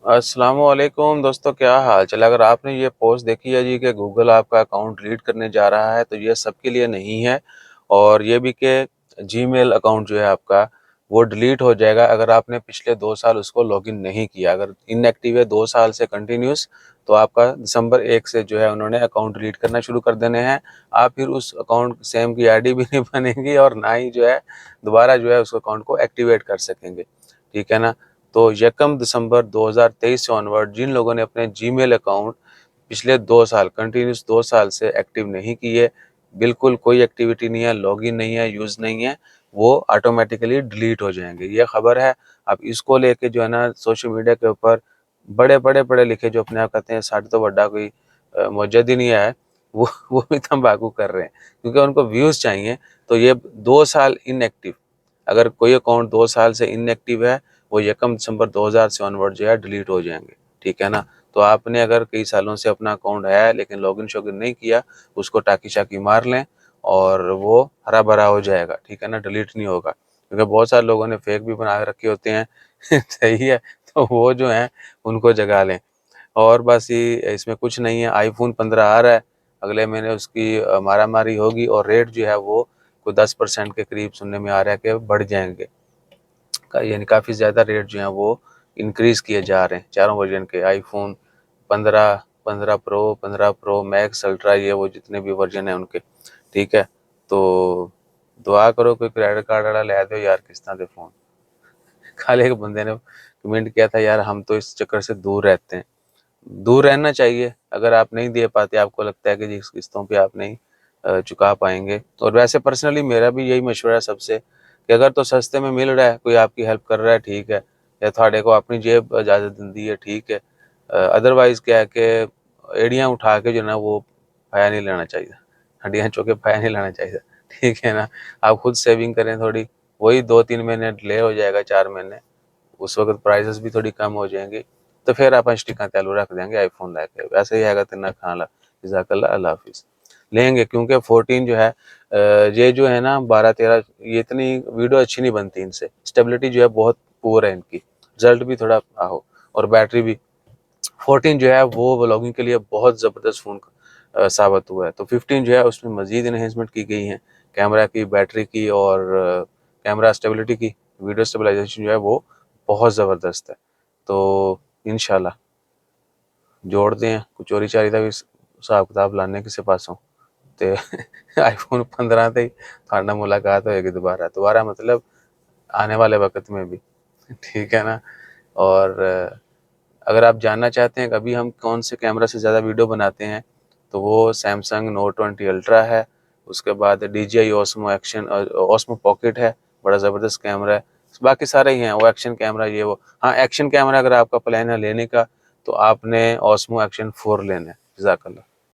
अस्सलाम वालेकुम दोस्तों, क्या हाल चाल। अगर आपने ये पोस्ट देखी है जी कि गूगल आपका अकाउंट डिलीट करने जा रहा है, तो ये सबके लिए नहीं है। और ये भी कि जीमेल अकाउंट जो है आपका वो डिलीट हो जाएगा अगर आपने पिछले 2 साल उसको लॉगिन नहीं किया। अगर इनएक्टिव है 2 साल से कंटिन्यूस, तो आपका दिसंबर 1 से जो है उन्होंने अकाउंट डिलीट करना शुरू कर देने हैं। आप फिर उस अकाउंट सेम की आईडी भी नहीं बनेगी और ना ही जो है दोबारा जो है उस अकाउंट को एक्टिवेट कर सकेंगे। ठीक है ना। तो 1 दिसंबर 2023 से ऑनवर्ड जिन लोगों ने अपने जीमेल अकाउंट पिछले 2 साल कंटिन्यूस 2 साल से एक्टिव नहीं किए, बिल्कुल कोई एक्टिविटी नहीं है, लॉगिन नहीं है, यूज़ नहीं है, वो ऑटोमेटिकली डिलीट हो जाएंगे। ये खबर है। अब इसको लेके जो है ना सोशल मीडिया के ऊपर बड़े बड़े पढ़े लिखे जो अपने आप कहते हैं साढ़े तो बड़ा कोई मौजूद ही नहीं है, वो भी तंबाकू कर रहे हैं क्योंकि उनको व्यूज़ चाहिए। तो ये 2 साल इनएक्टिव, अगर कोई अकाउंट 2 साल से इनएक्टिव है, वो 1 दिसंबर 2000 से ऑनवर्ड जो है डिलीट हो जाएंगे। ठीक है ना। तो आपने अगर कई सालों से अपना अकाउंट है लेकिन लॉगिन शॉगिन नहीं किया, उसको टाकी शाकी मार लें और वो हरा भरा हो जाएगा। ठीक है ना, डिलीट नहीं होगा क्योंकि बहुत सारे लोगों ने फेक भी बना के रखे होते हैं सही है, तो वो जो है उनको जगा लें। और बस ये इसमें कुछ नहीं है। आईफोन 15 आ रहा है, अगले महीने उसकी मारा मारी होगी और रेट जो है वो कोई 10% के करीब सुनने में आ रहा है कि बढ़ जाएंगे। यानी काफ़ी ज़्यादा रेट जो हैं वो इंक्रीज़ किए जा रहे हैं चारों वर्जन के। IPhone 15, 15 pro, 15 pro max, ultra, ये वो जितने भी वर्जन हैं उनके। ठीक है। तो दुआ करो कोई क्रेडिट कार्ड वाला ले दो यार किस्तां दे फ़ोन। कल एक बंदे ने कमेंट किया था, यार हम तो इस चक्कर से दूर रहते हैं। दूर रहना चाहिए। अगर आप नहीं दे पाते, आपको लगता है कि जिस किस्तों पे आप नहीं चुका पाएंगे। और वैसे पर्सनली मेरा भी यही मशवरा है सबसे कि अगर तो सस्ते में मिल रहा है, कोई आपकी हेल्प कर रहा है, ठीक है, या थोड़े को अपनी जेब इजाज़त दी है, ठीक है। अदरवाइज़ क्या है कि एड़ियाँ उठा के जो ना वो फाया नहीं लेना चाहिए, हड्डियाँ चौके फाया नहीं लेना चाहिए। ठीक है ना। आप खुद सेविंग करें थोड़ी, वही 2-3 महीने डिले हो जाएगा, 4 महीने, उस वक्त प्राइसेस भी थोड़ी कम हो जाएंगी। तो फिर आप स्टिका चालू रख देंगे आईफोन लेके। वैसे ही आएगा तिना खाना जज़ाकल्लाह, अल्लाह हाफिज़ लेंगे क्योंकि 14 जो है ये जो है ना 12-13, ये इतनी वीडियो अच्छी नहीं बनती इनसे। स्टेबिलिटी जो है बहुत पुअर है इनकी, रिजल्ट भी थोड़ा आहो, और बैटरी भी। 14 जो है वो व्लॉगिंग के लिए बहुत ज़बरदस्त फ़ोन साबित हुआ है। तो 15 जो है उसमें मज़ीद इन्हेंसमेंट की गई हैं, कैमरा की, बैटरी की और कैमरा स्टेबिलिटी की। वीडियो स्टेबलाइजेशन जो है वो बहुत ज़बरदस्त है। तो इंशाल्लाह जोड़ते हैं कुछ चोरी चारी का भी हिसाब किताब लाने किसी पासों ते आईफोन 15 ते थाना मुलाकात होएगी दोबारा दोबारा, मतलब आने वाले वक्त में भी। ठीक है ना। और अगर आप जानना चाहते हैं कि अभी हम कौन से कैमरा से ज़्यादा वीडियो बनाते हैं, तो वो सैमसंग नोट 20 अल्ट्रा है। उसके बाद DJI osmo action osmo pocket है, बड़ा ज़बरदस्त कैमरा है। बाकी सारे ही हैं, वो एक्शन कैमरा ये वो। हाँ, एक्शन कैमरा अगर आपका प्लान है लेने का, तो आपने ओस्मो एक्शन 4 लेना है। जज़ाकल्लाह।